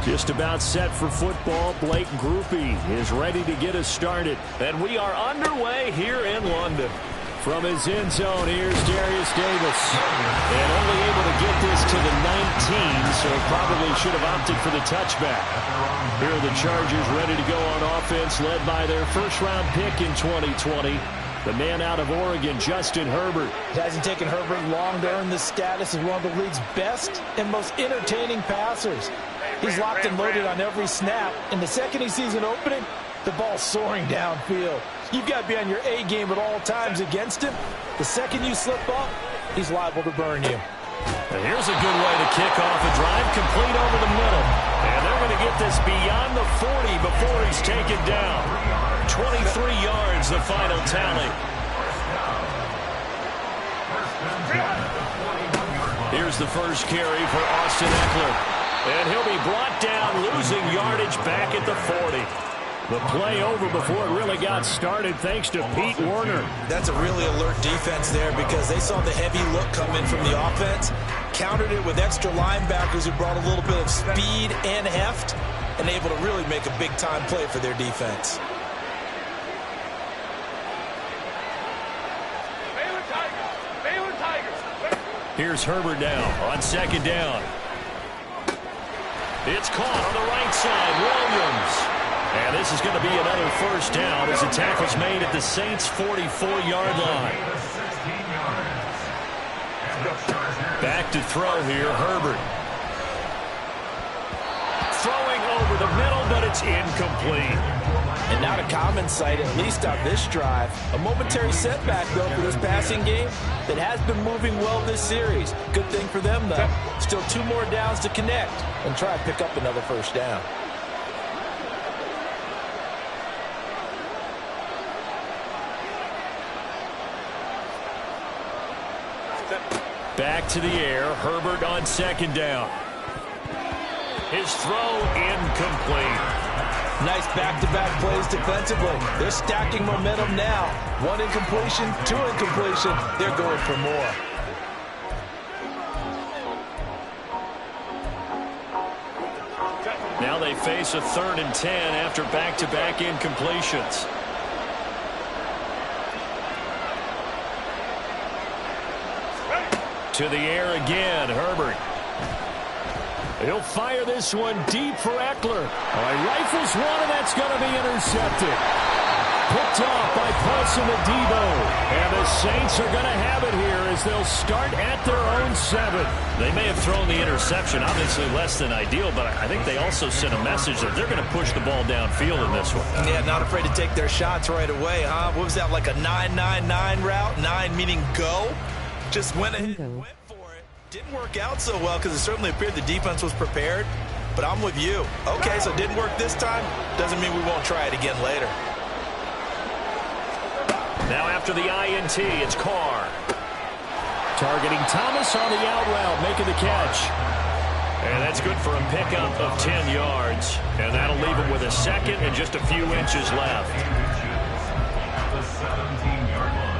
Just about set for football. Blake Groupie is ready to get us started. And we are underway here in London. From his end zone, here's Darius Davis. And only able to get this to the 19, so probably should have opted for the touchback. Here are the Chargers ready to go on offense, led by their first-round pick in 2020. The man out of Oregon, Justin Herbert. It hasn't taken Herbert long to earn the status as one of the league's best and most entertaining passers. He's locked and loaded on every snap, and the second he sees an opening, the ball's soaring downfield. You've got to be on your A game at all times against him. The second you slip up, he's liable to burn you. And here's a good way to kick off a drive, complete over the middle. And they're going to get this beyond the 40 before he's taken down. 23 yards, the final tally. Here's the first carry for Austin Eckler. And he'll be brought down, losing yardage back at the 40. The play over before it really got started, thanks to Pete Werner. That's a really alert defense there because they saw the heavy look come in from the offense, countered it with extra linebackers who brought a little bit of speed and heft, and able to really make a big-time play for their defense. Here's Herbert now on second down. It's caught on the right side, Williams. And this is going to be another first down as the tackle's made at the Saints' 44-yard line. Back to throw here, Herbert. Throwing over the middle, but it's incomplete. And not a common sight, at least on this drive. A momentary setback, though, for this passing game that has been moving well this series. Good thing for them, though. Still 2 more downs to connect and try and pick up another first down. Back to the air, Herbert on second down. His throw incomplete. Nice back-to-back plays defensively. They're stacking momentum now. 1 incompletion, 2 incompletion. They're going for more. Now they face a 3rd and 10 after back-to-back incompletions. To the air again, Herbert. He'll fire this one deep for Eckler. He rifles one, and that's going to be intercepted. Picked off by Paulson Adebo. And the Saints are going to have it here as they'll start at their own 7. They may have thrown the interception, obviously less than ideal, but I think they also sent a message that they're going to push the ball downfield in this one. Yeah, not afraid to take their shots right away, huh? What was that, like a 9-9-9 route? 9 meaning go? Just went ahead and went for it. Didn't work out so well because it certainly appeared the defense was prepared. But I'm with you. Okay, so it didn't work this time. Doesn't mean we won't try it again later. Now after the INT, it's Carr. Targeting Thomas on the out route, making the catch. And that's good for a pickup of 10 yards. And that'll leave him with a second and just a few inches left. The 17-yard line.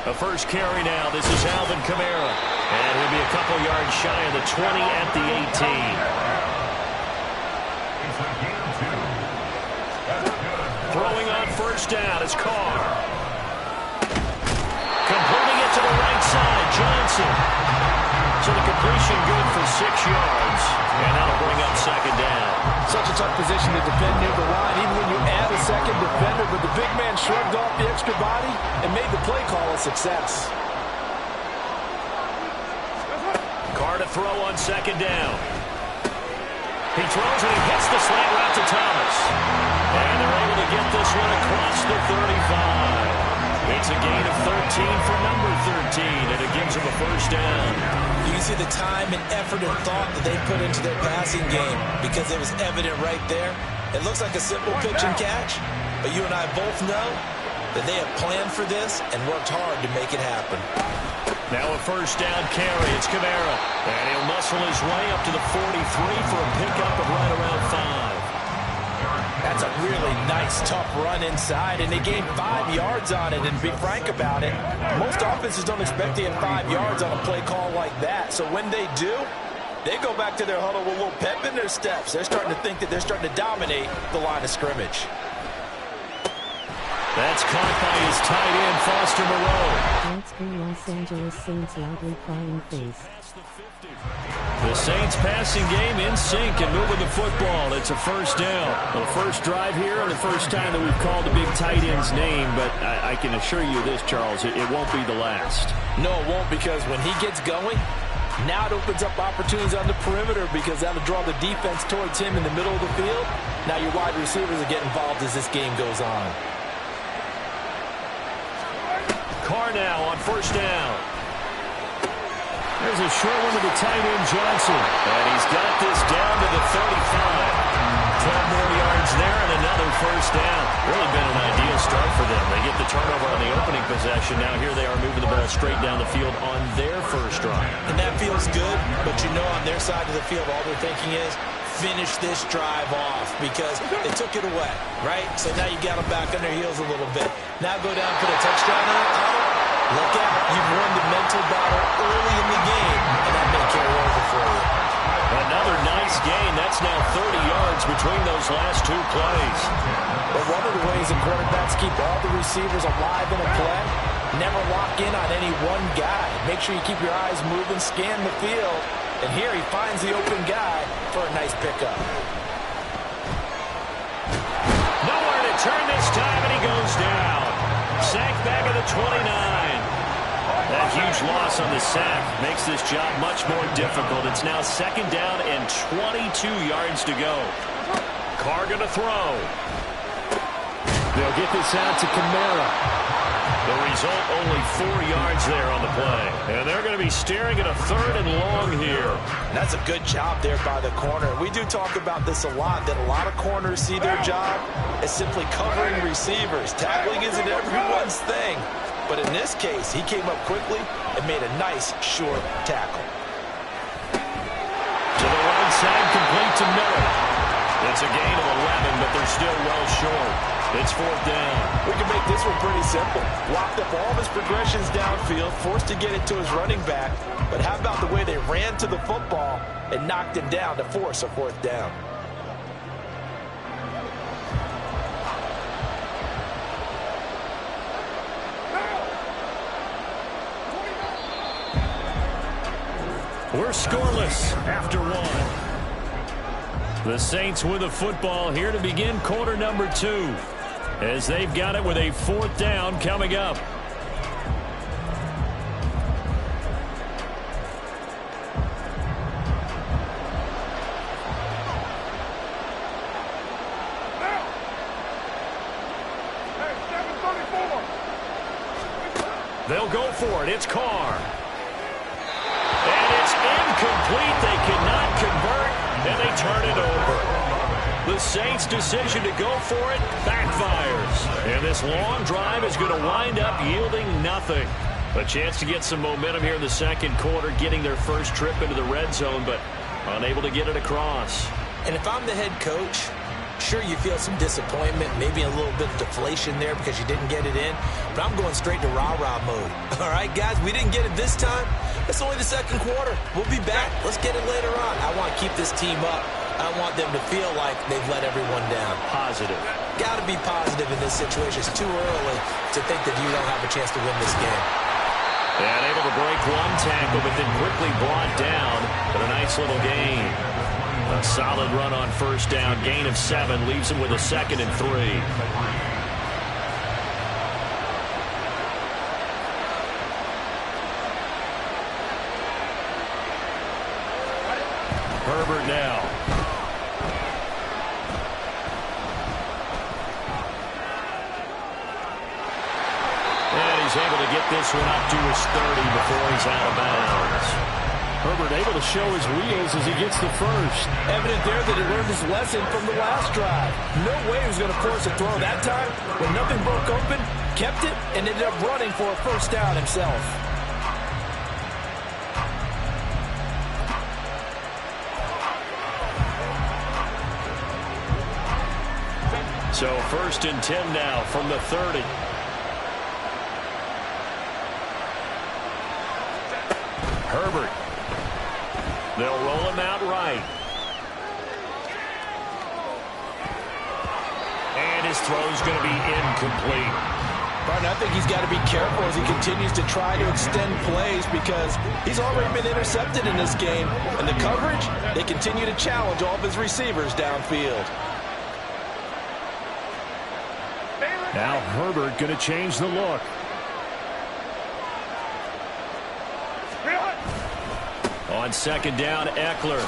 The first carry now. This is Alvin Kamara. And he'll be a couple yards shy of the 20 at the 18. Throwing on first down is Carr. Completing it to the right side, Johnson. So the completion good for 6 yards. And that'll bring up second down. Such a tough position to defend near the line, even when you add a second defender. But the big man shrugged off the extra body and made the play call a success. Carr to throw on second down. He throws and he hits the slant route to Thomas. And they're able to get this one across the 35. It's a gain of 13 for number 13, and it gives him a first down. You can see the time and effort and thought that they put into their passing game because it was evident right there. It looks like a simple pitch and catch, but you and I both know that they have planned for this and worked hard to make it happen. Now a first down carry. It's Kamara. And he'll muscle his way up to the 43 for a pickup of right around 5. That's That's a really nice, tough run inside, and they gained 5 yards on it. And be frank about it, most offenses don't expect to get 5 yards on a play call like that. So when they do, they go back to their huddle with a little pep in their steps. They're starting to think that they're starting to dominate the line of scrimmage. That's caught by his tight end, Foster Moreau. Let's go Los Angeles Saints, loudly crying face. The Saints passing game in sync and moving the football. It's a first down. The first drive here and the first time that we've called the big tight end's name, but I can assure you this, Charles, it won't be the last. No, it won't, because when he gets going, now it opens up opportunities on the perimeter, because that'll draw the defense towards him in the middle of the field. Now your wide receivers will get involved as this game goes on. Carr now on first down. There's a short one to the tight end, Johnson. And he's got this down to the 35. 12 more yards there and another first down. Really been an ideal start for them. They get the turnover on the opening possession. Now here they are moving the ball straight down the field on their first drive. And that feels good, but you know on their side of the field all they're thinking is, finish this drive off, because they took it away, right? So now you got them back on their heels a little bit. Now go down, put a touchdown on it. Look out. You've won the mental battle early in the game, and that may carry over for you. Another nice gain. That's now 30 yards between those last two plays. But one of the ways that quarterbacks keep all the receivers alive in a play, never lock in on any one guy. Make sure you keep your eyes moving, scan the field. And here he finds the open guy for a nice pickup. Nowhere to turn this time, and he goes down. Sacked back at the 29. That huge loss on the sack makes this job much more difficult. It's now second down and 22 yards to go. Carr going to throw. They'll get this out to Kamara. The result, only 4 yards there on the play. And they're going to be staring at a third and long here. That's a good job there by the corner. We do talk about this a lot, that a lot of corners see their job as simply covering receivers. Tackling isn't everyone's thing. But in this case, he came up quickly and made a nice, short tackle. To the right side, complete to Miller. It's a gain of 11, but they're still well short. It's fourth down. We can make this one pretty simple. Locked up all of his progressions downfield, forced to get it to his running back. But how about the way they ran to the football and knocked him down to force a fourth down? We're scoreless after one. The Saints with the football here to begin quarter number 2, as they've got it with a fourth down coming up. They'll go for it. It's Carr. And it's incomplete. They cannot convert, and they turn it over. The Saints' decision to go for it backfires. And this long drive is going to wind up yielding nothing. A chance to get some momentum here in the second quarter, getting their first trip into the red zone, but unable to get it across. And if I'm the head coach, sure, you feel some disappointment, maybe a little bit of deflation there because you didn't get it in, but I'm going straight to rah-rah mode. All right, guys, we didn't get it this time. It's only the second quarter. We'll be back. Let's get it later on. I want to keep this team up. I want them to feel like they've let everyone down. Positive. Got to be positive in this situation. It's too early to think that you don't have a chance to win this game. And able to break one tackle, but then quickly brought down. But a nice little gain. A solid run on first down. Gain of 7 leaves him with a 2nd and 3. Herbert now. And he's able to get this one up to his 30 before he's out of bounds. Herbert able to show his wheels as he gets the first. Evident there that he learned his lesson from the last drive. No way he was going to force a throw that time. When nothing broke open, kept it, and ended up running for a first down himself. So 1st and 10 now from the 30. Herbert. They'll roll him out right. And his throw's going to be incomplete. But I think he's got to be careful as he continues to try to extend plays because he's already been intercepted in this game. And the coverage, they continue to challenge all of his receivers downfield. Now Herbert going to change the look. On 2nd down, Eckler.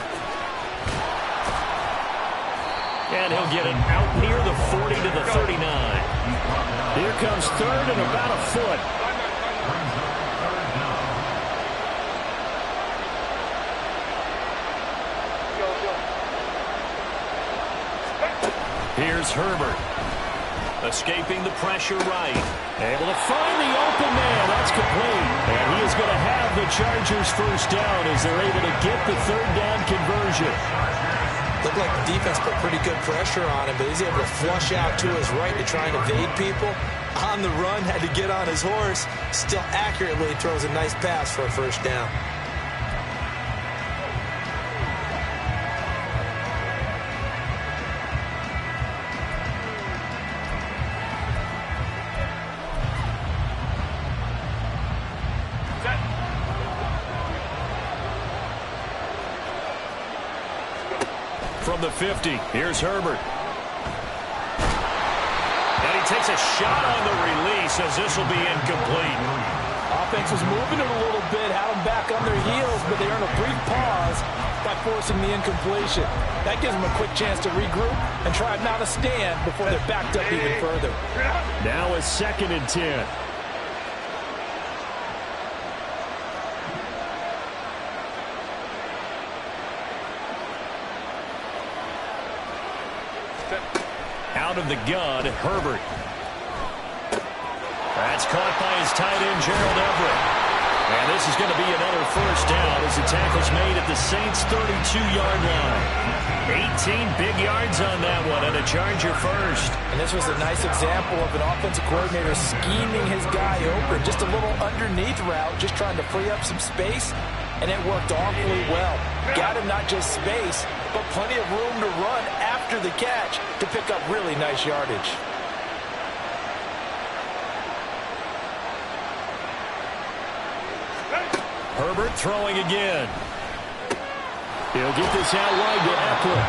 And he'll get it out near the 40 to the 39. Here comes 3rd and about a foot. Here's Herbert. Escaping the pressure right. Able to find the open man. That's complete. And he is going to have the Chargers 1st down as they're able to get the 3rd down conversion. Looked like the defense put pretty good pressure on him, but he's able to flush out to his right to try and evade people. On the run, had to get on his horse. Still accurately throws a nice pass for a 1st down. From the 50, here's Herbert. And he takes a shot on the release as this will be incomplete. Offense was moving it a little bit, had them back on their heels, but they earn a brief pause by forcing the incompletion. That gives them a quick chance to regroup and try not to stand before they're backed up even further. Now a 2nd and 10. Out of the gun, Herbert. That's caught by his tight end, Gerald Everett. And this is going to be another 1st down as the tackle's made at the Saints' 32-yard line. 18 big yards on that one and a Charger 1st. And this was a nice example of an offensive coordinator scheming his guy open. Just a little underneath route, just trying to free up some space, and it worked awfully well. Got him not just space, but plenty of room to run after the catch to pick up really nice yardage. Herbert throwing again. He'll get this out wide to Eckler.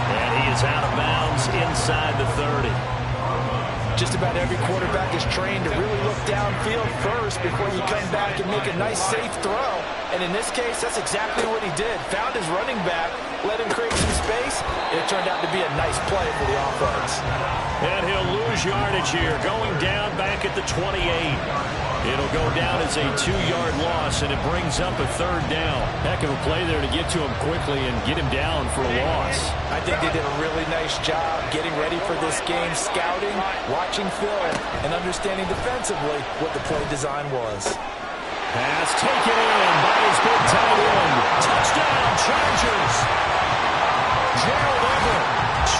And he is out of bounds inside the 30. Just about every quarterback is trained to really look downfield first before you come back and make a nice, safe throw. And in this case, that's exactly what he did. Found his running back, let him create some space, and it turned out to be a nice play for the offense. And he'll lose yardage here, going down back at the 28. It'll go down as a 2-yard loss, and it brings up a 3rd down. Heck of a play there to get to him quickly and get him down for a loss. I think they did a really nice job getting ready for this game, scouting, watching film, and understanding defensively what the play design was. Pass taken in by his big tight end. Touchdown, Chargers. Gerald Everett,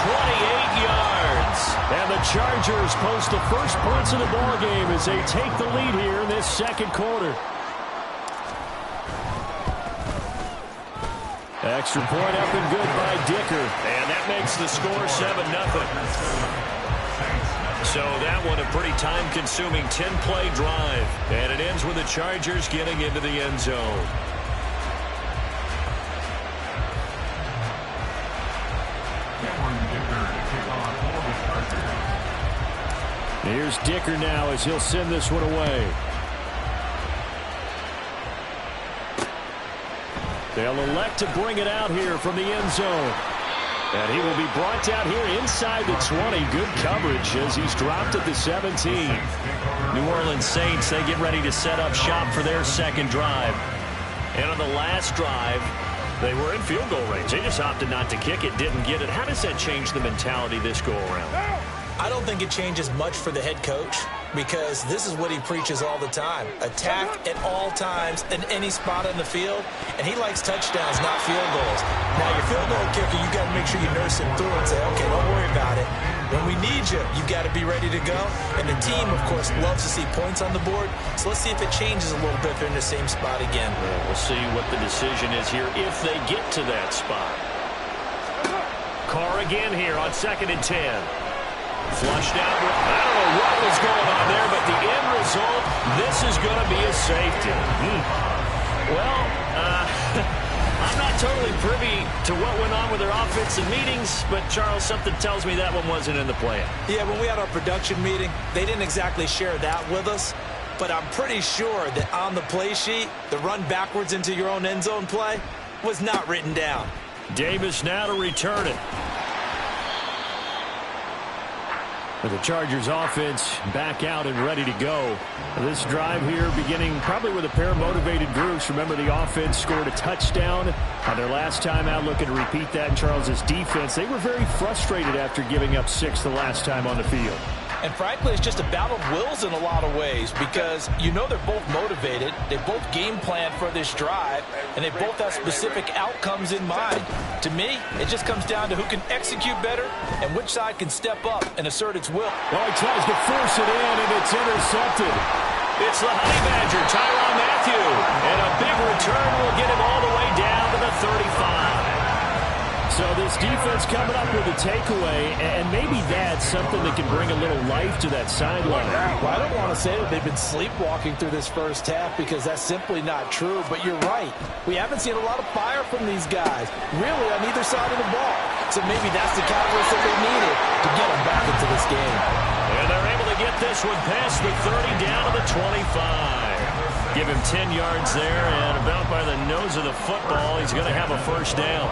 28 yards. And the Chargers post the 1st points of the ball game as they take the lead here in this 2nd quarter. Extra point up and good by Dicker. And that makes the score 7-0. So that one a pretty time-consuming 10-play drive. And it ends with the Chargers getting into the end zone. Here's Dicker now as he'll send this one away. They'll elect to bring it out here from the end zone. And he will be brought down here inside the 20. Good coverage as he's dropped at the 17. New Orleans Saints, they get ready to set up shop for their 2nd drive. And on the last drive, they were in field goal range. They just opted not to kick it, didn't get it. How does that change the mentality this go-around? I don't think it changes much for the head coach because this is what he preaches all the time. Attack at all times in any spot on the field, and he likes touchdowns, not field goals. Now, your field goal kicker, you got to make sure you nurse him through and say, okay, don't worry about it. When we need you, you've got to be ready to go. And the team, of course, loves to see points on the board. So let's see if it changes a little bit if they're in the same spot again. Well, we'll see what the decision is here if they get to that spot. Carr again here on 2nd and 10. Flushed out. I don't know what was going on there, but the end result, this is going to be a safety. Well, I'm not totally privy to what went on with their offensive meetings, but, Charles, something tells me that one wasn't in the plan. Yeah, when we had our production meeting, they didn't exactly share that with us, but I'm pretty sure that on the play sheet, the run backwards into your own end zone play was not written down. Davis now to return it. With the Chargers offense back out and ready to go. This drive here beginning probably with a pair of motivated groups. Remember, the offense scored a touchdown on their last time out, looking to repeat that in Charles' defense. They were very frustrated after giving up 6 the last time on the field. And frankly, it's just a battle of wills in a lot of ways because you know they're both motivated. They both game plan for this drive, and they both have specific outcomes in mind. To me, it just comes down to who can execute better and which side can step up and assert its will. Well, he tries to force it in, and it's intercepted. It's the Honey Badger, Tyrann Mathieu. And a big return will get him all the way down to the 35. So this defense coming up with a takeaway, and maybe that's something that can bring a little life to that sideline. Well, I don't want to say that they've been sleepwalking through this first half because that's simply not true, but you're right. We haven't seen a lot of fire from these guys, really on either side of the ball. So maybe that's the catalyst that they needed to get them back into this game. And they're able to get this one past the 30 down to the 25. Give him 10 yards there, and about by the nose of the football, he's going to have a first down.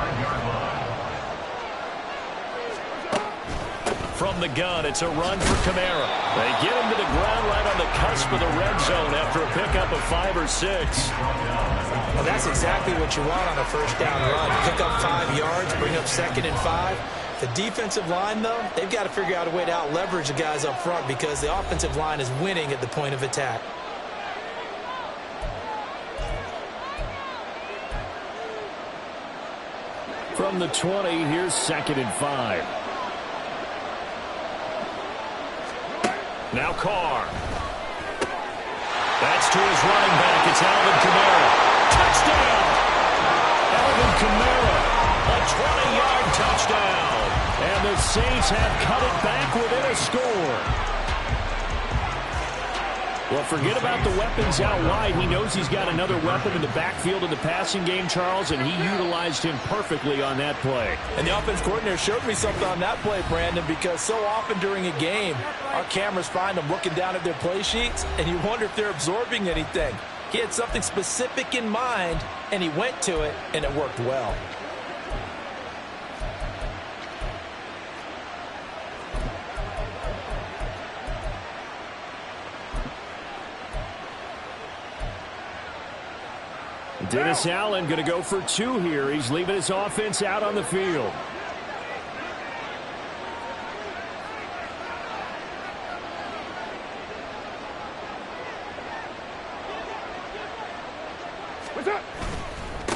From the gun, it's a run for Kamara. They get him to the ground right on the cusp of the red zone after a pickup of 5 or 6. Well, that's exactly what you want on a first down run. Pick up 5 yards, bring up 2nd and 5. The defensive line, though, they've got to figure out a way to out-leverage the guys up front because the offensive line is winning at the point of attack. From the 20, here's 2nd and 5. Now Carr. That's to his running back. It's Alvin Kamara. Touchdown! Alvin Kamara. A 20-yard touchdown. And the Saints have cut it back within a score. Well, forget about the weapons out wide. He knows he's got another weapon in the backfield of the passing game, Charles, and he utilized him perfectly on that play. And the offense coordinator showed me something on that play, Brandon, because so often during a game, our cameras find them looking down at their play sheets, and you wonder if they're absorbing anything. He had something specific in mind, and he went to it, and it worked well. Dennis Allen going to go for 2 here. He's leaving his offense out on the field.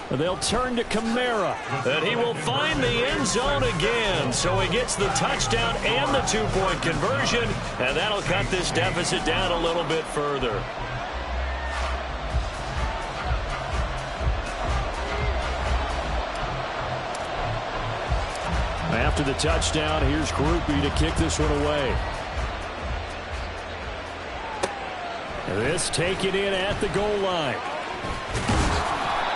They'll turn to Kamara. And he will find the end zone again. So he gets the touchdown and the 2-point conversion. And that'll cut this deficit down a little bit further. After the touchdown, here's Groupie to kick this one away. This taken in at the goal line.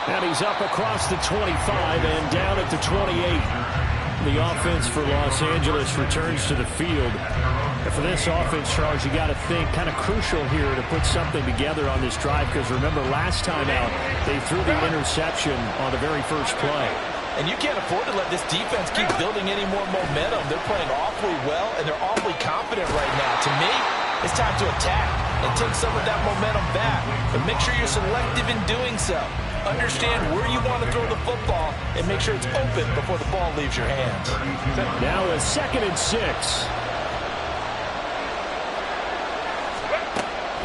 And he's up across the 25 and down at the 28. The offense for Los Angeles returns to the field. And for this offense, Charles, you got to think kind of crucial here to put something together on this drive because remember last time out, they threw the interception on the very first play. And you can't afford to let this defense keep building any more momentum. They're playing awfully well, and they're awfully confident right now. To me, it's time to attack and take some of that momentum back. But make sure you're selective in doing so. Understand where you want to throw the football and make sure it's open before the ball leaves your hands. Now a 2nd and 6.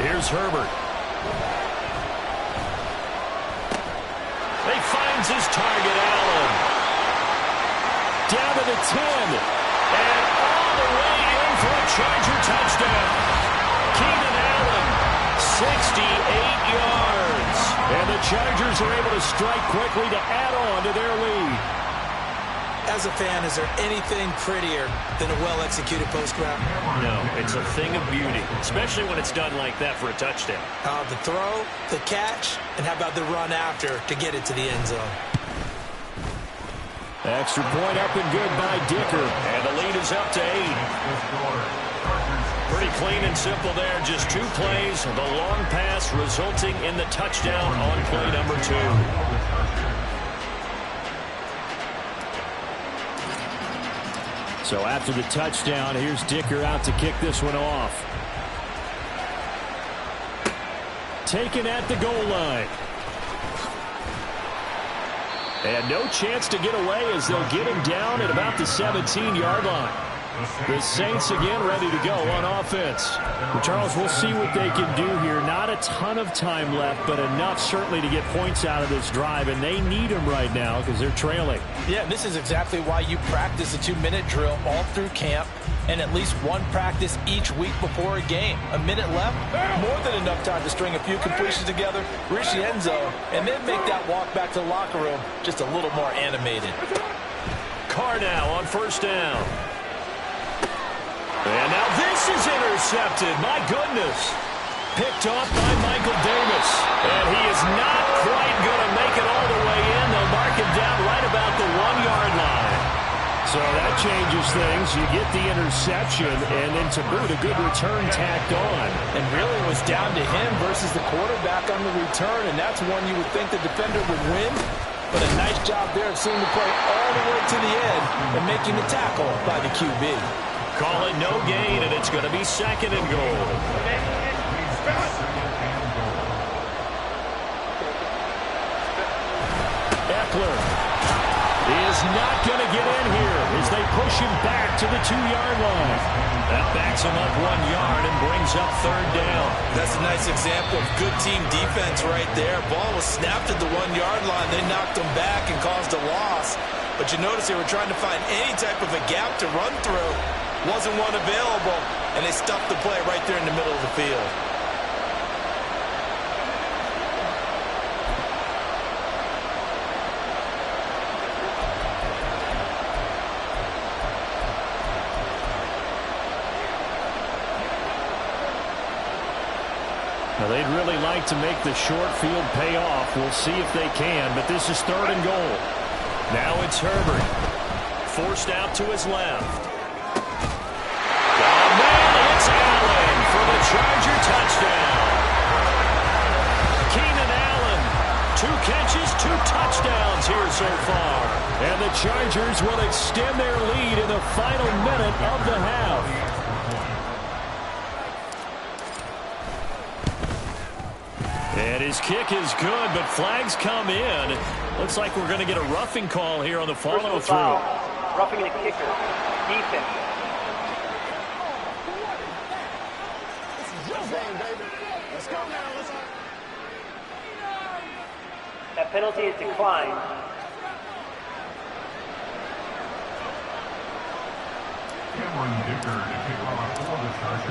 Here's Herbert. He finds his target, Allen. Down to the 10. And all the way Charger touchdown. Keenan Allen, 68 yards. And the Chargers are able to strike quickly to add on to their lead. As a fan, is there anything prettier than a well-executed post route? No, it's a thing of beauty, especially when it's done like that for a touchdown. The throw, the catch, and how about the run after to get it to the end zone? Extra point up and good by Dicker. And the lead is up to 8. Pretty clean and simple there. Just 2 plays. The long pass resulting in the touchdown on play number 2. So after the touchdown, here's Dicker out to kick this one off. Taken at the goal line. And no chance to get away as they'll get him down at about the 17-yard line. The Saints again ready to go on offense. Well, Charles, we'll see what they can do here. Not a ton of time left, but enough certainly to get points out of this drive, and they need them right now because they're trailing. Yeah, this is exactly why you practice a 2-minute drill all through camp and at least one practice each week before a game. A minute left, more than enough time to string a few completions together, reach the end zone, and then make that walk back to the locker room just a little more animated. Carr now on first down. And now this is intercepted. My goodness. Picked off by Michael Davis. And he is not quite going to make it all the way in. They'll mark him down right about the 1-yard line. So that changes things. You get the interception, and then to boot, a good return tacked on. And really it was down to him versus the quarterback on the return, and that's one you would think the defender would win. But a nice job there of seeing the play all the way to the end and making the tackle by the QB. Call it no gain, and it's going to be 2nd and goal. Eckler is not going to get in here as they push him back to the 2-yard line. That backs him up 1 yard and brings up 3rd down. That's a nice example of good team defense right there. Ball was snapped at the 1-yard line. They knocked him back and caused a loss. But you notice they were trying to find any type of a gap to run through. Wasn't one available, and they stuffed the play right there in the middle of the field. Now, they'd really like to make the short field pay off. We'll see if they can, but this is 3rd and goal. Now it's Herbert. Forced out to his left. It's Allen for the Charger touchdown. Keenan Allen, 2 catches, 2 touchdowns here so far. And the Chargers will extend their lead in the final minute of the half. And his kick is good, but flags come in. Looks like we're going to get a roughing call here on the follow-through. Roughing the kicker. Defense. That penalty is declined.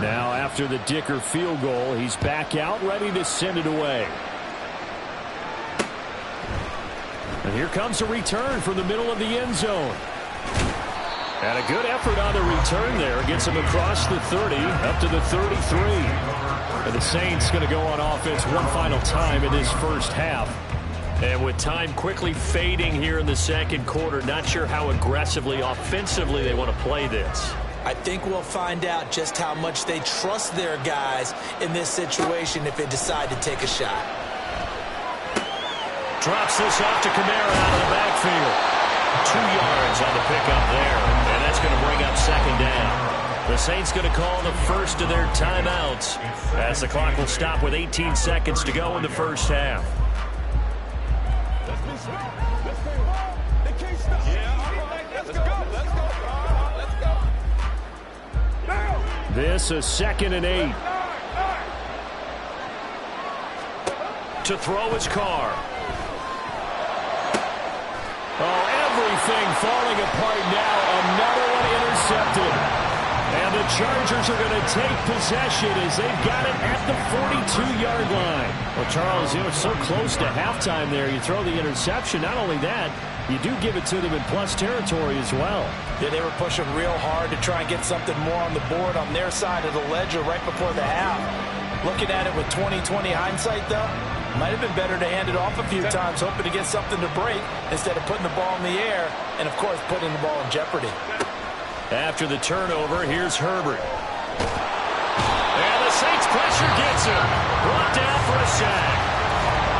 Now after the Dicker field goal, he's back out ready to send it away. And here comes a return from the middle of the end zone. And a good effort on the return there. Gets him across the 30, up to the 33. And the Saints going to go on offense one final time in this first half. And with time quickly fading here in the 2nd quarter, not sure how aggressively, offensively they want to play this. I think we'll find out just how much they trust their guys in this situation if they decide to take a shot. Drops this off to Kamara out of the backfield. 2 yards on the pickup there, and that's going to bring up 2nd down. The Saints going to call the first of their timeouts as the clock will stop with 18 seconds to go in the first half. This is 2nd and 8. To throw his Carr. Oh, everything falling apart now. Another one intercepted. And the the Chargers are going to take possession as they've got it at the 42-yard line. Well, Charles, it's so close to halftime there. You throw the interception. Not only that, you do give it to them in plus territory as well. Yeah, they were pushing real hard to try and get something more on the board on their side of the ledger right before the half. Looking at it with 20/20 hindsight, though, might have been better to hand it off a few times, hoping to get something to break instead of putting the ball in the air and, of course, putting the ball in jeopardy. After the turnover, here's Herbert. And the Saints pressure gets him. Brought down for a sack.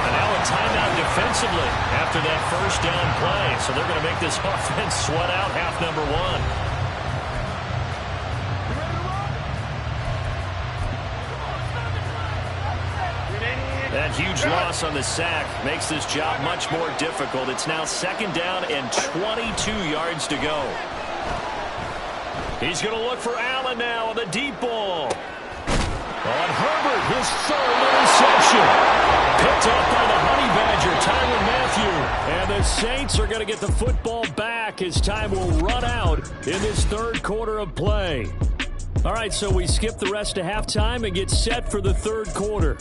And now a timeout defensively after that first down play. So they're going to make this offense sweat out half number one. That huge loss on the sack makes this job much more difficult. It's now 2nd down and 22 yards to go. He's going to look for Allen now on the deep ball. On Herbert, his 3rd interception. Picked up by the Honey Badger, Tyrann Mathieu. And the Saints are going to get the football back as time will run out in this 3rd quarter of play. All right, so we skip the rest of halftime and get set for the 3rd quarter.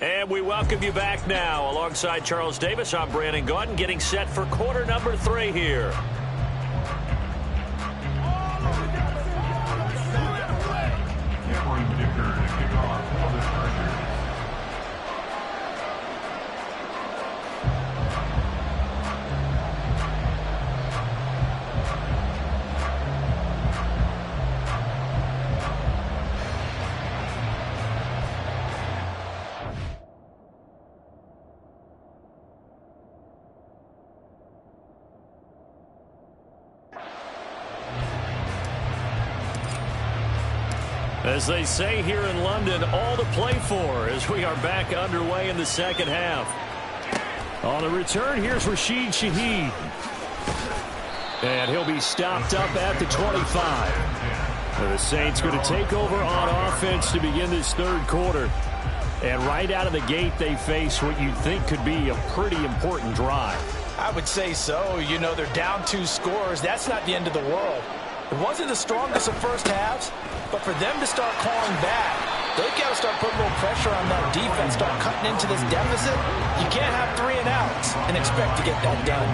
And we welcome you back now. Alongside Charles Davis, I'm Brandon Gaudin, getting set for quarter number 3 here. As they say here in London, all to play for as we are back underway in the 2nd half. On the return, here's Rashid Shaheed. And he'll be stopped up at the 25. And the Saints going to take over on offense to begin this 3rd quarter. And right out of the gate, they face what you'd think could be a pretty important drive. I would say so. You know, they're down 2 scores. That's not the end of the world. It wasn't the strongest of first halves, but for them to start clawing back, they've got to start putting a little pressure on that defense, start cutting into this deficit. You can't have 3 and outs and expect to get that done.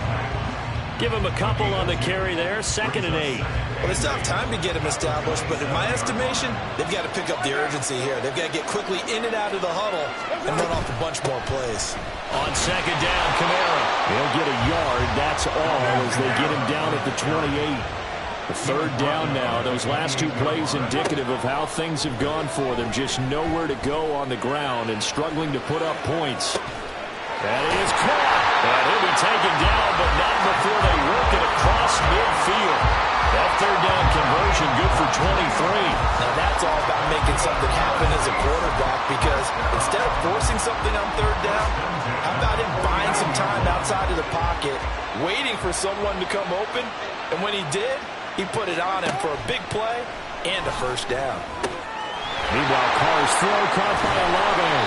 Give him a couple on the carry there, 2nd and 8. Well, they still have time to get him established, but in my estimation, they've got to pick up the urgency here. They've got to get quickly in and out of the huddle and run off a bunch more plays. On 2nd down, Kamara. He'll get a yard, that's all, as they get him down at the 28. The 3rd down now. Those last 2 plays indicative of how things have gone for them. Just nowhere to go on the ground and struggling to put up points. That is caught. And he'll be taken down, but not before they work it across midfield. That 3rd down conversion good for 23. Now that's all about making something happen as a quarterback, because instead of forcing something on 3rd down, how about him buying some time outside of the pocket, waiting for someone to come open, and when he did, he put it on him for a big play and a 1st down. Meanwhile, Carr's throw caught by Olave.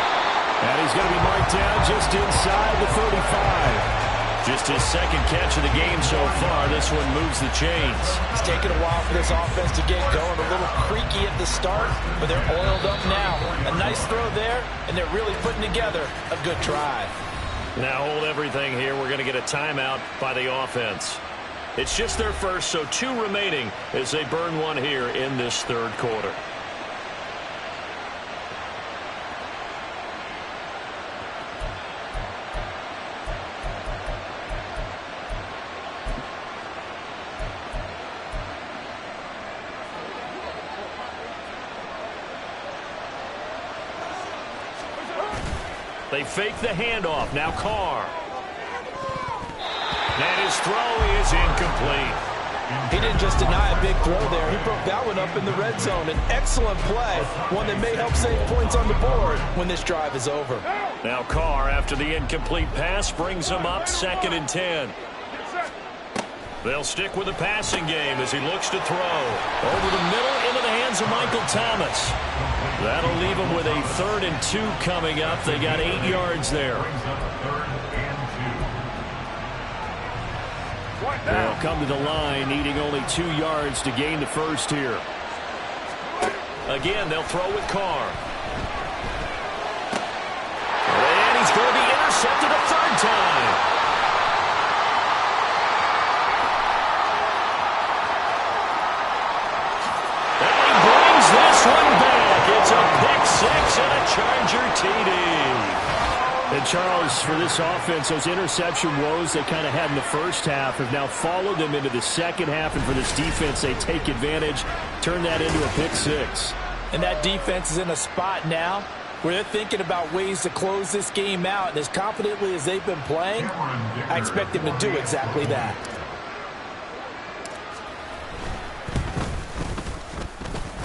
And he's going to be marked down just inside the 35. Just his 2nd catch of the game so far. This one moves the chains. It's taken a while for this offense to get going. A little creaky at the start, but they're oiled up now. A nice throw there, and they're really putting together a good drive. Now hold everything here. We're going to get a timeout by the offense. It's just their first, so 2 remaining as they burn one here in this 3rd quarter. They fake the handoff. Now Carr. And his throw is incomplete. He didn't just deny a big throw there. He broke that one up in the red zone. An excellent play, one that may help save points on the board when this drive is over. Now Carr, after the incomplete pass, brings him up 2nd and 10. They'll stick with the passing game as he looks to throw. Over the middle into the hands of Michael Thomas. That'll leave him with a 3rd and 2 coming up. They got 8 yards there. They'll come to the line, needing only 2 yards to gain the first here. Again, they'll throw with Carr. And he's going to be intercepted a 3rd time. And he brings this one back. It's a pick 6 and a Charger TD. And Charles, for this offense, those interception woes they kind of had in the first half have now followed them into the second half. And for this defense, they take advantage, turn that into a pick 6. And that defense is in a spot now where they're thinking about ways to close this game out. And as confidently as they've been playing, I expect them to do exactly that.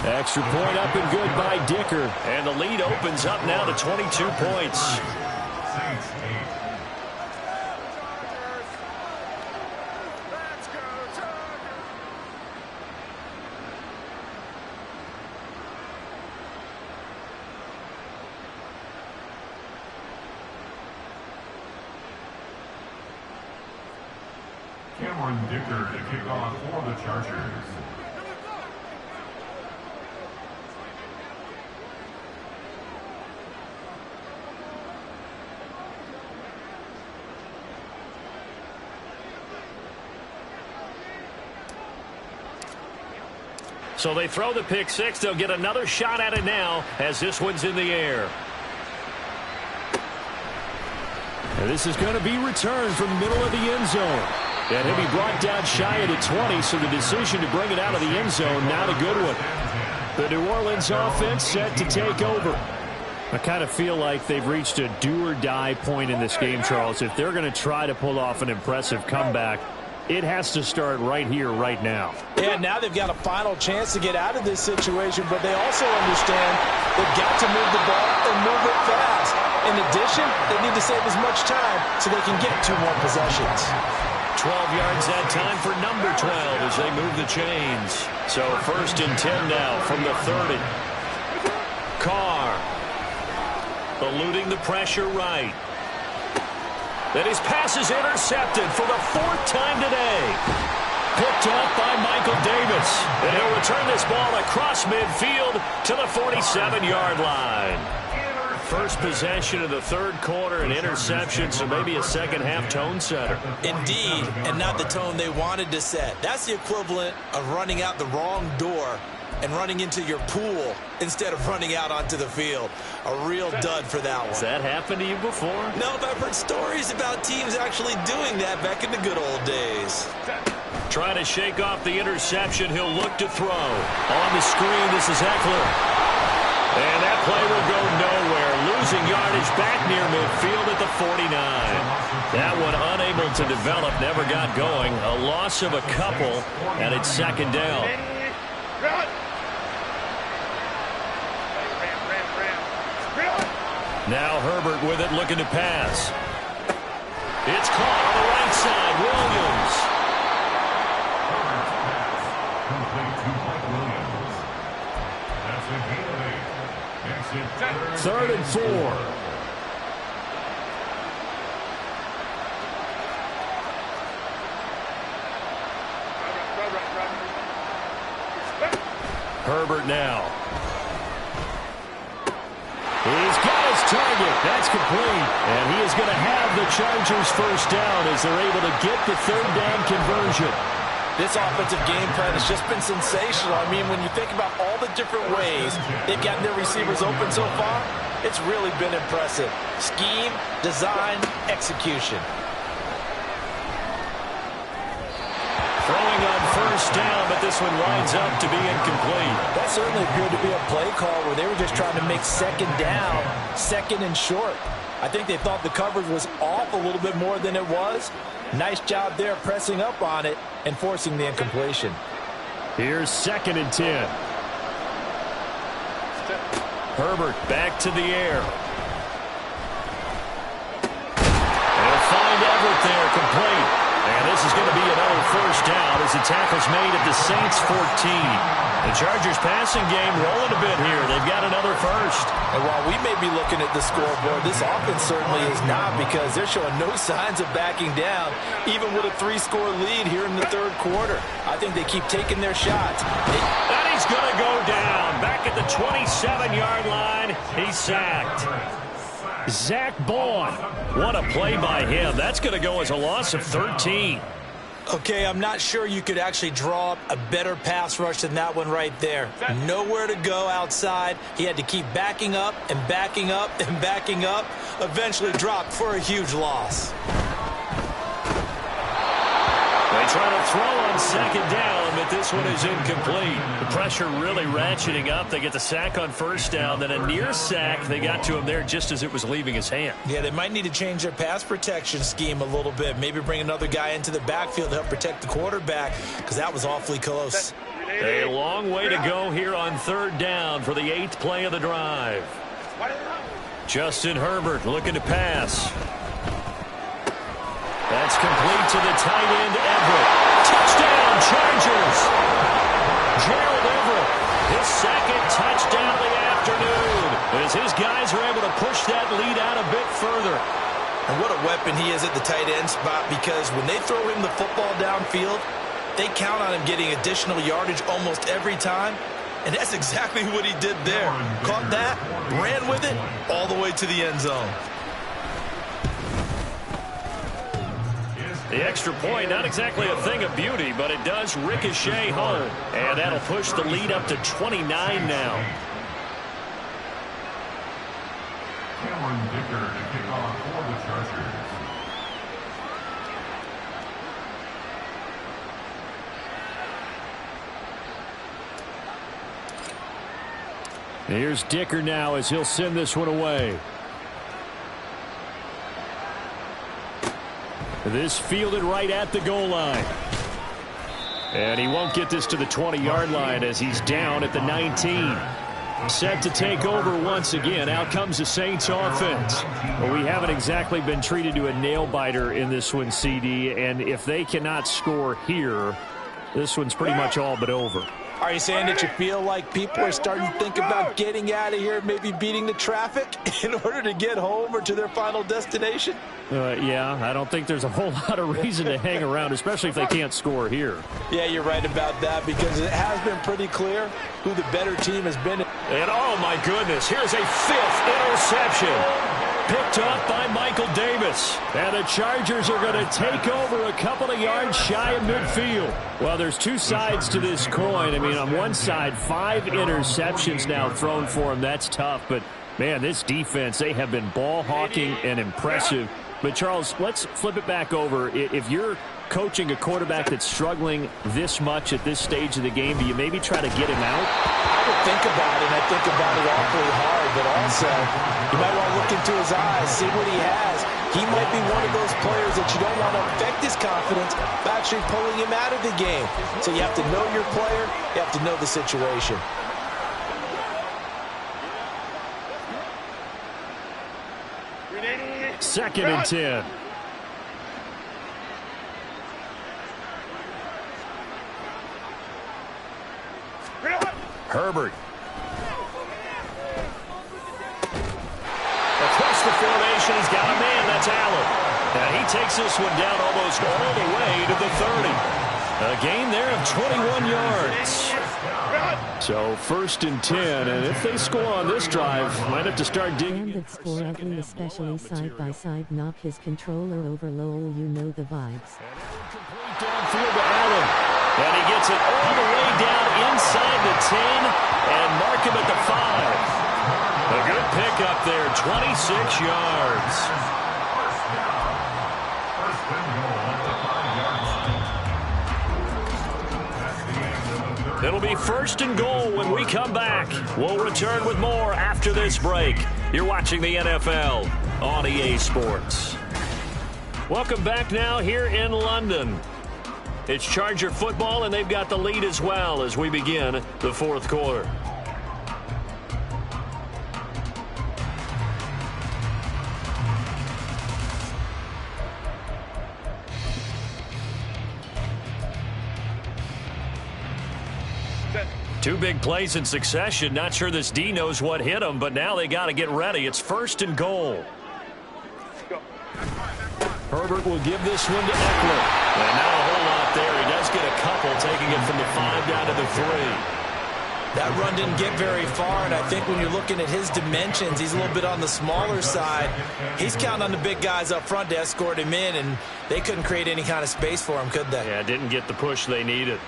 Extra point up and good by Dicker. And the lead opens up now to 22 points. Dicker to kick off for the Chargers. So they throw the pick 6. They'll get another shot at it now as this one's in the air. And this is going to be returned from the middle of the end zone. And he'll be brought down shy of the 20, so the decision to bring it out of the end zone, not a good one. The New Orleans offense set to take over. I kind of feel like they've reached a do-or-die point in this game, Charles. If they're going to try to pull off an impressive comeback, it has to start right here, right now. Yeah, now they've got a final chance to get out of this situation, but they also understand they've got to move the ball and move it fast. In addition, they need to save as much time so they can get 2 more possessions. 12 yards that time for number 12 as they move the chains. So 1st and 10 now from the 30. Carr eluding the pressure right. Then his pass is intercepted for the 4th time today. Picked up by Michael Davis. And he'll return this ball across midfield to the 47-yard line. First possession of the 3rd quarter, an interception, so maybe a second-half tone setter. Indeed, and not the tone they wanted to set. That's the equivalent of running out the wrong door and running into your pool instead of running out onto the field. A real dud for that one. Has that happened to you before? No, but I've heard stories about teams actually doing that back in the good old days. Trying to shake off the interception. He'll look to throw. On the screen, this is Eckler. And that play will go nowhere. Losing yardage back near midfield at the 49. That one unable to develop, never got going. A loss of a couple, and it's 2nd down. Now Herbert with it, looking to pass. It's caught on the right side. Williams. Complete to Mike Williams. That's a gain of 8. 3rd and 4. Herbert now. He's got his target. That's complete. And he is going to have the Chargers first down as they're able to get the 3rd down conversion. This offensive game plan has just been sensational. I mean, when you think about all the different ways they've gotten their receivers open so far, it's really been impressive. Scheme, design, execution. Throwing on 1st down, but this one winds up to be incomplete. That certainly appeared to be a play call where they were just trying to make 2nd down, 2nd and short. I think they thought the coverage was off a little bit more than it was. Nice job there pressing up on it and forcing the incompletion. Here's 2nd and 10. Herbert back to the air. end Everett there, complete. And this is going to be another first down as the tackle's made at the Saints 14. The Chargers passing game rolling a bit here. They've got another first. And while we may be looking at the scoreboard, this offense certainly is not, because they're showing no signs of backing down, even with a 3-score lead here in the third quarter. I think they keep taking their shots. And he's going to go down. Back at the 27-yard line, he's sacked. Zach Bowen. What a play by him. That's going to go as a loss of 13. Okay, I'm not sure you could actually draw up a better pass rush than that one right there. Nowhere to go outside. He had to keep backing up and backing up and backing up. Eventually dropped for a huge loss. They try to throw on second down, but this one is incomplete. The pressure really ratcheting up. They get the sack on first down, then a near sack. They got to him there just as it was leaving his hand. Yeah, they might need to change their pass protection scheme a little bit. Maybe bring another guy into the backfield to help protect the quarterback, because that was awfully close. A long way to go here on third down for the 8th play of the drive. Justin Herbert looking to pass. That's complete to the tight end, Everett. Touchdown, Chargers. Gerald Everett, his second touchdown of the afternoon, as his guys are able to push that lead out a bit further. And what a weapon he is at the tight end spot, because when they throw him the football downfield, they count on him getting additional yardage almost every time. And that's exactly what he did there. Caught that, ran with it, all the way to the end zone. The extra point, not exactly a thing of beauty, but it does ricochet home. And that'll push the lead up to 29 now. Cameron Dicker to kick off for the Chargers. Here's Dicker now as he'll send this one away. This fielded right at the goal line. And he won't get this to the 20-yard line as he's down at the 19. Set to take over once again. Out comes the Saints offense. Well, we haven't exactly been treated to a nail-biter in this one, CD. And if they cannot score here, this one's pretty much all but over. Are you saying that you feel like people are starting to think about getting out of here, maybe beating the traffic in order to get home or to their final destination? Yeah, I don't think there's a whole lot of reason to hang around, especially if they can't score here. Yeah, you're right about that, because it has been pretty clear who the better team has been. And oh my goodness, here's a 5th interception. Picked off by Michael Davis. And the Chargers are going to take over a couple of yards shy of midfield. Well, there's two sides to this coin. I mean, on one side, 5 interceptions now thrown for him. That's tough. But, man, this defense, they have been ball hawking and impressive. But, Charles, let's flip it back over. If you're coaching a quarterback that's struggling this much at this stage of the game, do you maybe try to get him out? I would think about it, and I think about it awfully hard, but also you might want to look into his eyes, see what he has. He might be one of those players that you don't want to affect his confidence by actually pulling him out of the game. So you have to know your player, you have to know the situation. Second and 10. Herbert. Across the formation, he's got a man. That's Allen. And he takes this one down almost all the way to the 30. A gain there of 21 yards. So first and 10, and if they score on this drive, might have to start digging. Bandits score ugly, especially side-by-side. Knock his controller over, lol, you know the vibes. Complete downfield to Allen. And he gets it all the way down inside the 10 and mark him at the 5. A good pickup there, 26 yards. It'll be first and goal when we come back. We'll return with more after this break. You're watching the NFL on EA Sports. Welcome back now here in London. It's Charger football, and they've got the lead as well as we begin the fourth quarter. Two big plays in succession. Not sure this D knows what hit him, but now they got to get ready. It's 1st and goal. Herbert will give this one to Eckler. And not a whole lot there. He does get a couple, taking it from the 5 down to the 3. That run didn't get very far, and I think when you're looking at his dimensions, he's a little bit on the smaller side. He's counting on the big guys up front to escort him in, and they couldn't create any kind of space for him, could they? Yeah, didn't get the push they needed.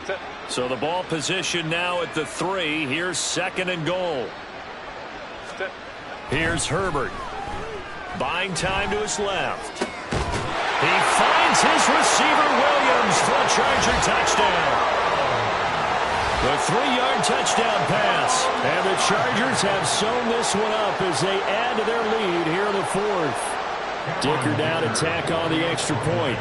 So the ball position now at the 3. Here's 2nd and goal. Here's Herbert. Buying time to his left. He finds his receiver, Williams, for a Charger touchdown. The 3-yard touchdown pass. And the Chargers have sewn this one up as they add to their lead here in the 4th. Dicker down to tack on the extra point.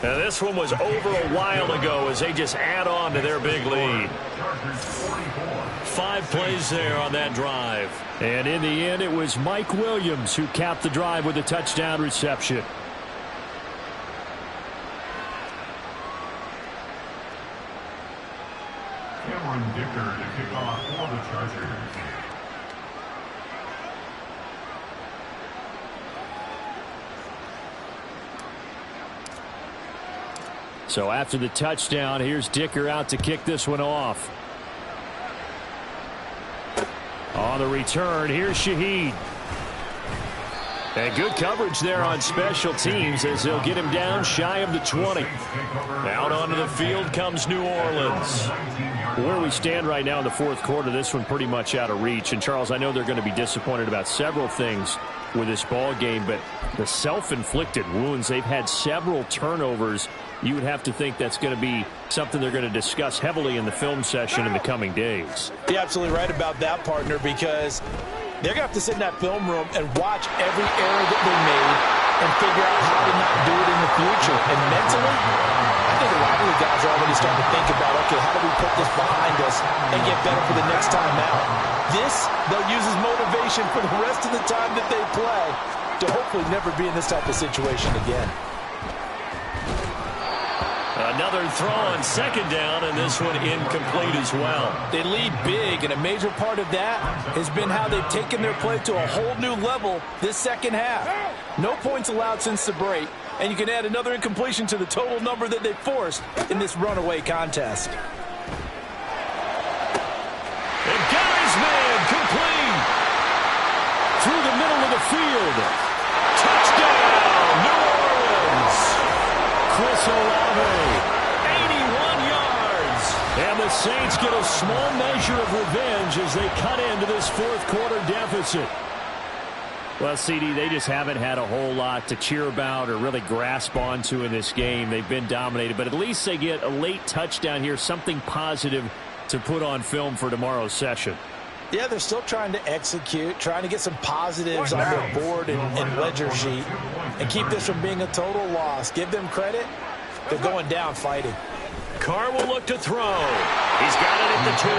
Now this one was over a while ago as they just add on to their big lead. 5 plays there on that drive. And in the end, it was Mike Williams who capped the drive with a touchdown reception. Dicker to kick off for the Chargers. So after the touchdown, here's Dicker out to kick this one off. On the return, here's Shaheed. And good coverage there on special teams as they'll get him down shy of the 20. Out onto the field comes New Orleans. Where we stand right now in the 4th quarter, this one pretty much out of reach. And, Charles, I know they're going to be disappointed about several things with this ball game, but the self-inflicted wounds, they've had several turnovers. You would have to think that's going to be something they're going to discuss heavily in the film session in the coming days. You're absolutely right about that, partner, because they're going to have to sit in that film room and watch every error that they made and figure out how to not do it in the future. And mentally, I think a lot of the guys are already starting to think about, okay, how do we put this behind us and get better for the next time out? This, they'll use as motivation for the rest of the time that they play to hopefully never be in this type of situation again. Another throw on 2nd down, and this one incomplete as well. They lead big, and a major part of that has been how they've taken their play to a whole new level this 2nd half. No points allowed since the break, and you can add another incompletion to the total number that they forced in this runaway contest. And Gary's man complete through the middle of the field. Touchdown, New Orleans. Chris Olave, 81 yards. And the Saints get a small measure of revenge as they cut into this 4th quarter deficit. Well, CD, they just haven't had a whole lot to cheer about or really grasp onto in this game. They've been dominated, but at least they get a late touchdown here, something positive to put on film for tomorrow's session. Yeah, they're still trying to execute, trying to get some positives on their board and ledger sheet and keep this from being a total loss. Give them credit. They're going down fighting. Carr will look to throw. He's got it at the 2.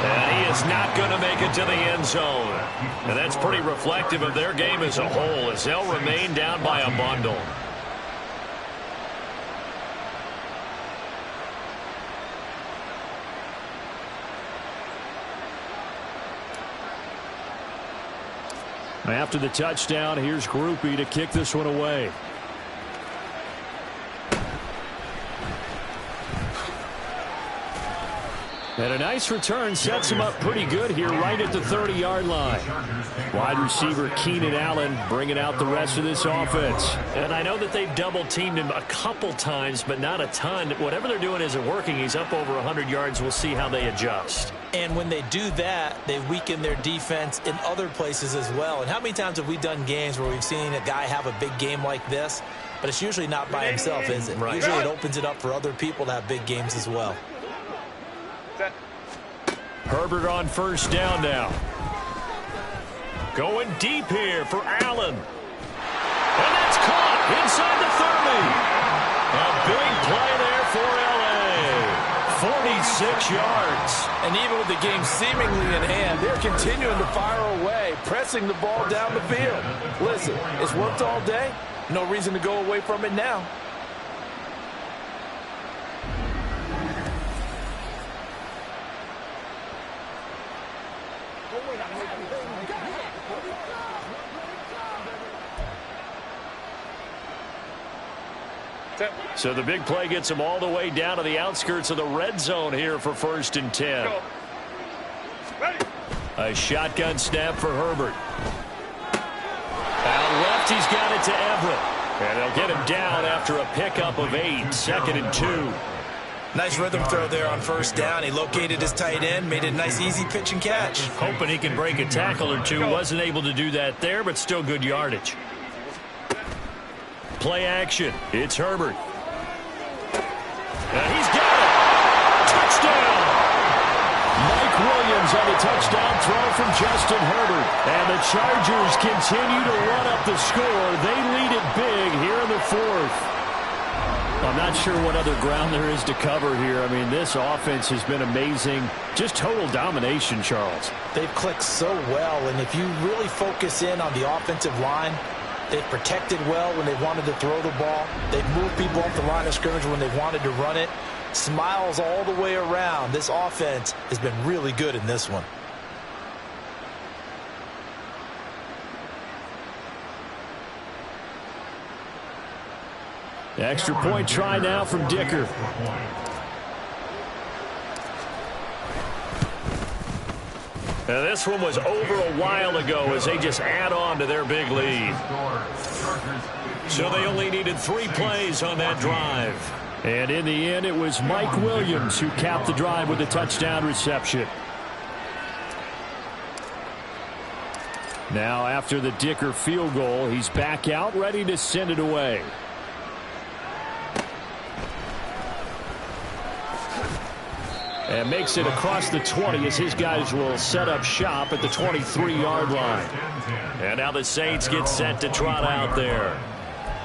And he is not going to make it to the end zone. And that's pretty reflective of their game as a whole as they'll remain down by a bundle. After the touchdown, here's Groupie to kick this one away. And a nice return sets him up pretty good here right at the 30-yard line. Wide receiver Keenan Allen bringing out the rest of this offense. And I know that they've double-teamed him a couple times, but not a ton. Whatever they're doing isn't working. He's up over 100 yards. We'll see how they adjust. And when they do that, they weaken their defense in other places as well. And how many times have we done games where we've seen a guy have a big game like this, but it's usually not by himself, is it? Right. Usually it opens it up for other people to have big games as well. Herbert on 1st down now. Going deep here for Allen. And that's caught inside the 30. A big play there for L.A. 46 yards. And even with the game seemingly in hand, they're continuing to fire away, pressing the ball down the field. Listen, it's worked all day. No reason to go away from it now. So the big play gets him all the way down to the outskirts of the red zone here for 1st and 10. A shotgun snap for Herbert. Out left, he's got it to Everett. And they'll get him down after a pickup of 8, 2nd and 2. Nice rhythm throw there on 1st down. He located his tight end, made a nice easy pitch and catch. Hoping he can break a tackle or two. Wasn't able to do that there, but still good yardage. Play action. It's Herbert. And he's got it. Touchdown. Mike Williams on a touchdown throw from Justin Herbert. And the Chargers continue to run up the score. They lead it big here in the 4th. I'm not sure what other ground there is to cover here. I mean, this offense has been amazing. Just total domination, Charles. They've clicked so well, and if you really focus in on the offensive line, they've protected well when they wanted to throw the ball. They've moved people off the line of scrimmage when they wanted to run it. Smiles all the way around. This offense has been really good in this one. Extra point try now from Dicker. Now this one was over a while ago as they just add on to their big lead. So they only needed 3 plays on that drive. And in the end, it was Mike Williams who capped the drive with a touchdown reception. Now after the Dicker field goal, he's back out ready to send it away. And makes it across the 20 as his guys will set up shop at the 23-yard line. And now the Saints get set to trot out there.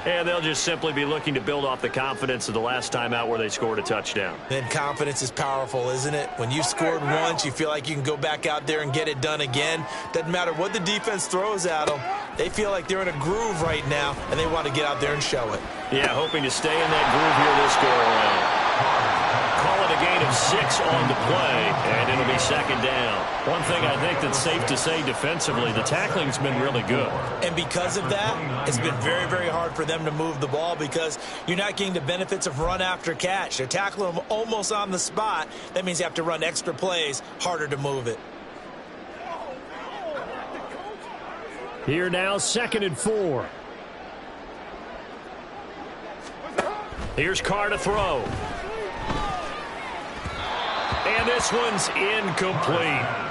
And they'll just simply be looking to build off the confidence of the last time out where they scored a touchdown. And confidence is powerful, isn't it? When you scored once, you feel like you can go back out there and get it done again. Doesn't matter what the defense throws at them. They feel like they're in a groove right now, and they want to get out there and show it. Yeah, hoping to stay in that groove here this go-around. Call it a gain of 6 on the play, and it'll be 2nd down. One thing I think that's safe to say defensively, the tackling's been really good. And because of that, it's been very, very hard for them to move the ball because you're not getting the benefits of run after catch. They're tackling them almost on the spot. That means you have to run extra plays, harder to move it. Here now, 2nd and 4. Here's Carr to throw. And this one's incomplete.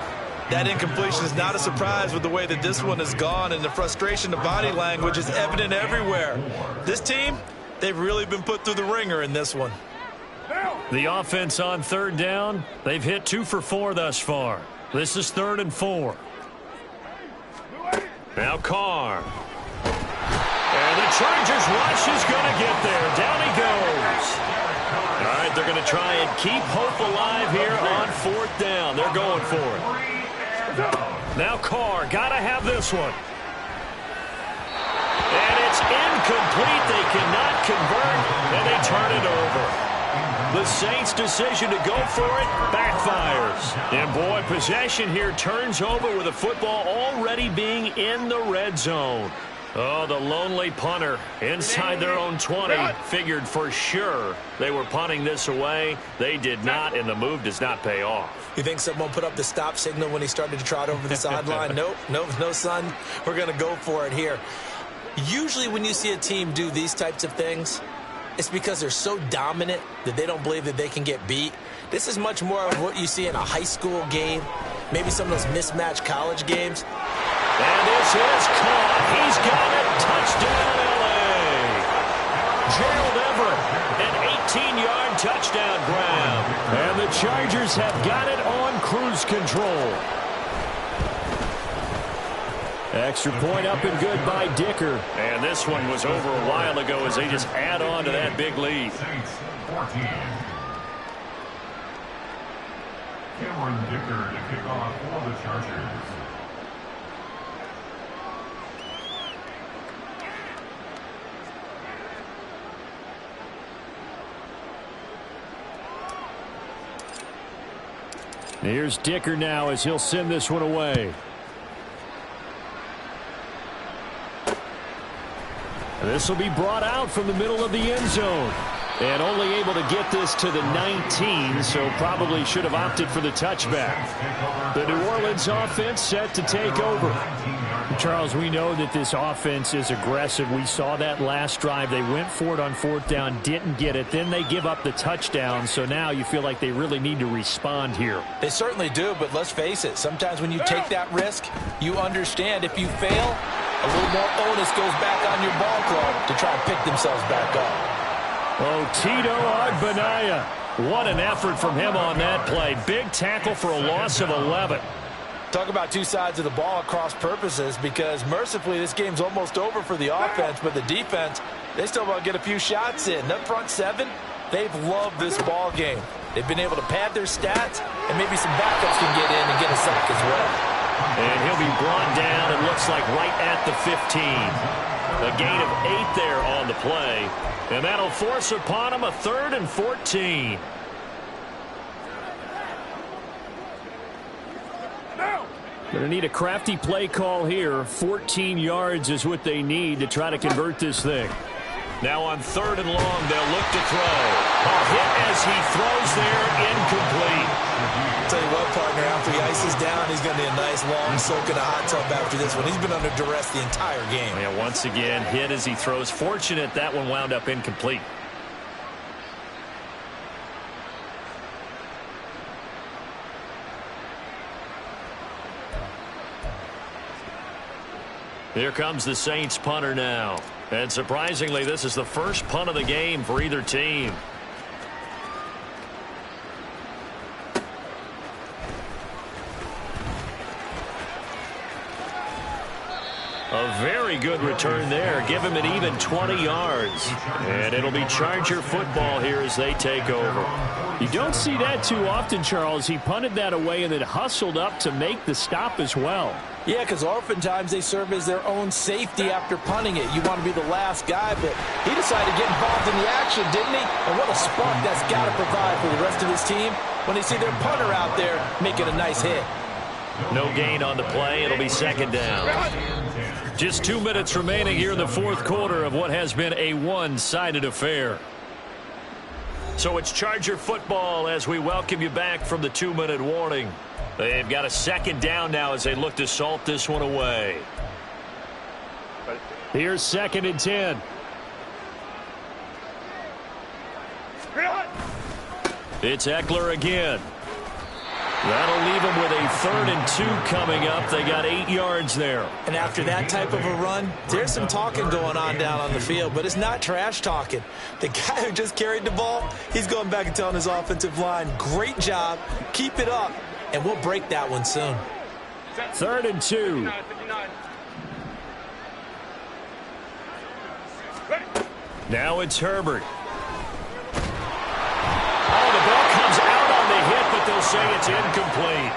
That incompletion is not a surprise with the way that this one has gone, and the frustration, the body language is evident everywhere. This team, they've really been put through the ringer in this one. The offense on 3rd down, they've hit 2 for 4 thus far. This is 3rd and 4. Now Carr. And the Chargers rush is going to get there. Down he goes. All right, they're going to try and keep hope alive here on 4th down. They're going for it. Now Carr, got to have this one. And it's incomplete. They cannot convert, and they turn it over. The Saints' decision to go for it backfires. And, boy, possession here turns over with the football already being in the red zone. Oh, the lonely punter inside their own 20 figured for sure they were punting this away. They did not, and the move does not pay off. You think someone put up the stop signal when he started to trot over the sideline? Nope, no, son. We're going to go for it here. Usually when you see a team do these types of things, it's because they're so dominant that they don't believe that they can get beat. This is much more of what you see in a high school game, maybe some of those mismatched college games. And this is caught. He's got it. Touchdown, L.A. Gerald Everett, an 18-yard touchdown grab. And the Chargers have got it on cruise control. Extra point up and good by Dicker. And this one was over a while ago as they just add on to that big lead. Cameron Dicker to kick off for the Chargers. Here's Dicker now as he'll send this one away. This will be brought out from the middle of the end zone. And only able to get this to the 19, so probably should have opted for the touchback. The New Orleans offense set to take over. Charles, we know that this offense is aggressive. We saw that last drive. They went for it on 4th down, didn't get it. Then they give up the touchdown, so now you feel like they really need to respond here. They certainly do, but let's face it. Sometimes when you take that risk, you understand if you fail, a little more onus goes back on your ball club to try and pick themselves back up. Oh, Tito Agbanaya. What an effort from him on that play. Big tackle for a loss of 11. Talk about two sides of the ball at cross purposes, because mercifully this game's almost over for the offense, but the defense, they still want to get a few shots in. That front seven, they've loved this ball game. They've been able to pad their stats, and maybe some backups can get in and get a sack as well. And he'll be brought down, it looks like right at the 15. A gain of 8 there on the play. And that'll force upon him a 3rd and 14. Going to need a crafty play call here. 14 yards is what they need to try to convert this thing. Now on 3rd and long, they'll look to throw. A hit as he throws there, incomplete. I'll tell you what, partner, after he ices down, he's going to need a nice long soak in a hot tub after this one. He's been under duress the entire game. Yeah, once again, hit as he throws. Fortunate that one wound up incomplete. Here comes the Saints punter now. And surprisingly, this is the first punt of the game for either team. A very good return there. Give him an even 20 yards. And it'll be Charger football here as they take over. You don't see that too often, Charles. He punted that away and then hustled up to make the stop as well. Yeah, because oftentimes they serve as their own safety after punting it. You want to be the last guy, but he decided to get involved in the action, didn't he? And what a spark that's got to provide for the rest of his team when they see their punter out there making a nice hit. No gain on the play. It'll be 2nd down. Just 2 minutes remaining here in the 4th quarter of what has been a one-sided affair. So it's Charger football as we welcome you back from the 2-minute warning. They've got a 2nd down now as they look to salt this one away. Here's 2nd and 10. It's Eckler again. That'll leave them with a 3rd and 2 coming up. They got 8 yards there. And after that type of a run, there's some talking going on down on the field, but it's not trash talking. The guy who just carried the ball, he's going back and telling his offensive line, great job, keep it up, and we'll break that one soon. 3rd and 2. Now it's Herbert. Oh, the ball comes out on the hit, but they'll say it's incomplete.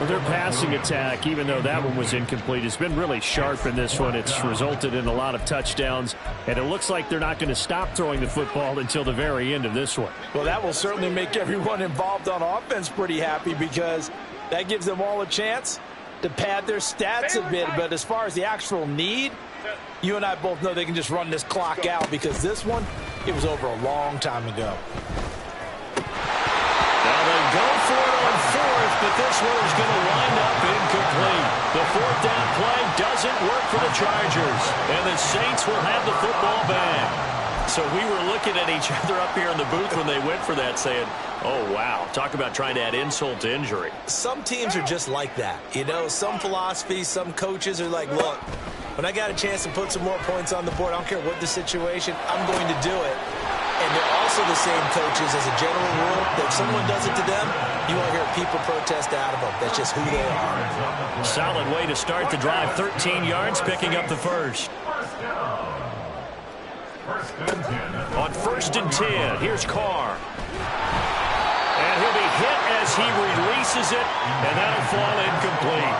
Well, their passing attack, even though that one was incomplete, has been really sharp in this one. It's resulted in a lot of touchdowns, and it looks like they're not going to stop throwing the football until the very end of this one. Well, that will certainly make everyone involved on offense pretty happy, because that gives them all a chance to pad their stats a bit. But as far as the actual need, you and I both know they can just run this clock out, because this one, it was over a long time ago. Now they go for it on 4th, but this one is going to wind up incomplete. The 4th down play doesn't work for the Chargers, and the Saints will have the football back. So we were looking at each other up here in the booth when they went for that, saying, oh, wow, talk about trying to add insult to injury. Some teams are just like that. You know, some philosophies, some coaches are like, look, when I got a chance to put some more points on the board, I don't care what the situation, I'm going to do it. And they're also the same coaches as a general rule that if someone does it to them, you won't hear people protest out of them. That's just who they are. Solid way to start the drive. 13 yards, picking up the first. On 1st and 10, here's Carr. And he'll be hit as he releases it, and that'll fall incomplete.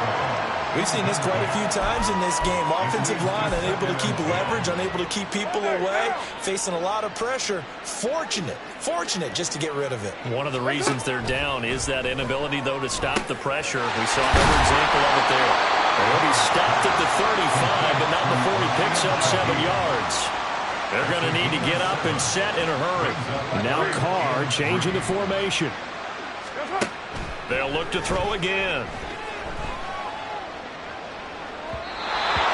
We've seen this quite a few times in this game. Offensive line unable to keep leverage, unable to keep people away, facing a lot of pressure. Fortunate just to get rid of it. One of the reasons they're down is that inability, though, to stop the pressure. We saw another example of it there. And he'll be stopped at the 35, but not before he picks up 7 yards. They're going to need to get up and set in a hurry. Now Carr changing the formation. They'll look to throw again.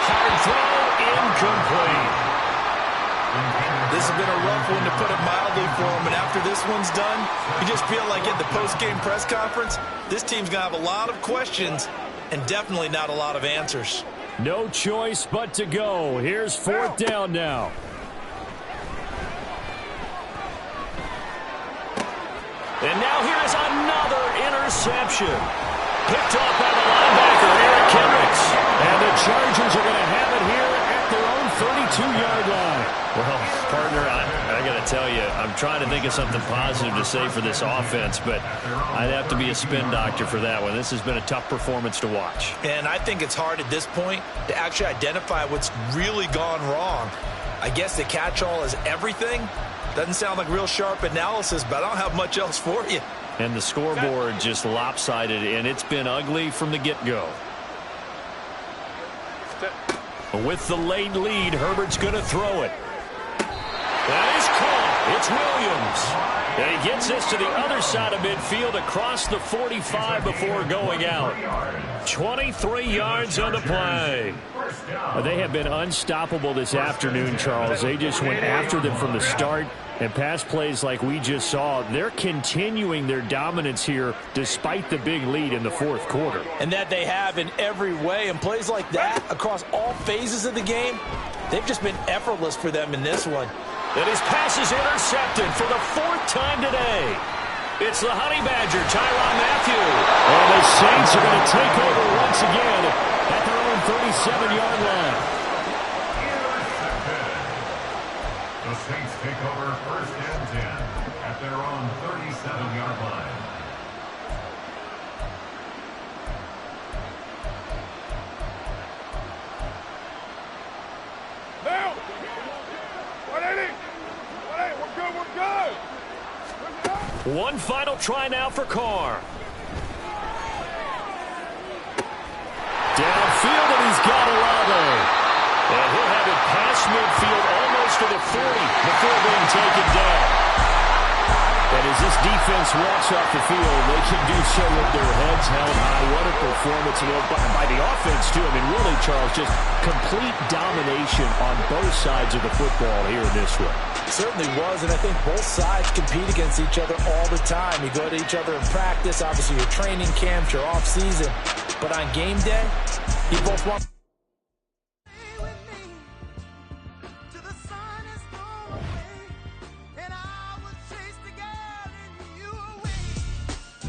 Hard throw, incomplete. This has been a rough one, to put it mildly, for him. And after this one's done, you just feel like at the post-game press conference, this team's going to have a lot of questions and definitely not a lot of answers. No choice but to go. Here's 4th down now. And now here is another interception. Picked off by the linebacker, Eric Kendricks. And the Chargers are going to have it here at their own 32-yard line. Well, partner, I got to tell you, I'm trying to think of something positive to say for this offense, but I'd have to be a spin doctor for that one. This has been a tough performance to watch. And I think it's hard at this point to actually identify what's really gone wrong. I guess the catch-all is everything. Doesn't sound like real sharp analysis, but I don't have much else for you. And the scoreboard just lopsided, and it's been ugly from the get-go. With the late lead, Herbert's going to throw it. That is caught. It's Williams. And he gets this to the other side of midfield across the 45 before going out. 23 yards on the play. They have been unstoppable this afternoon, Charles. They just went after them from the start. And pass plays like we just saw, they're continuing their dominance here despite the big lead in the 4th quarter. And that they have in every way. And plays like that across all phases of the game, they've just been effortless for them in this one. And his pass is intercepted for the 4th time today. It's the Honey Badger, Tyrann Mathieu. And the Saints are going to take over once again at their own 37-yard line. The Saints take over 1st and 10 at their own 37-yard line. Now! 180! 180! We're good, we're good! One final try now for Carr. Downfield, and he's got Olave. And he'll have it past midfield almost to the 40 before being taken down. And as this defense walks off the field, they can do so with their heads held high. What a performance by the offense, too. I mean, really, Charles, just complete domination on both sides of the football here in this one. It certainly was, and I think both sides compete against each other all the time. You go to each other in practice, obviously your training camps, your off season. But on game day, you both want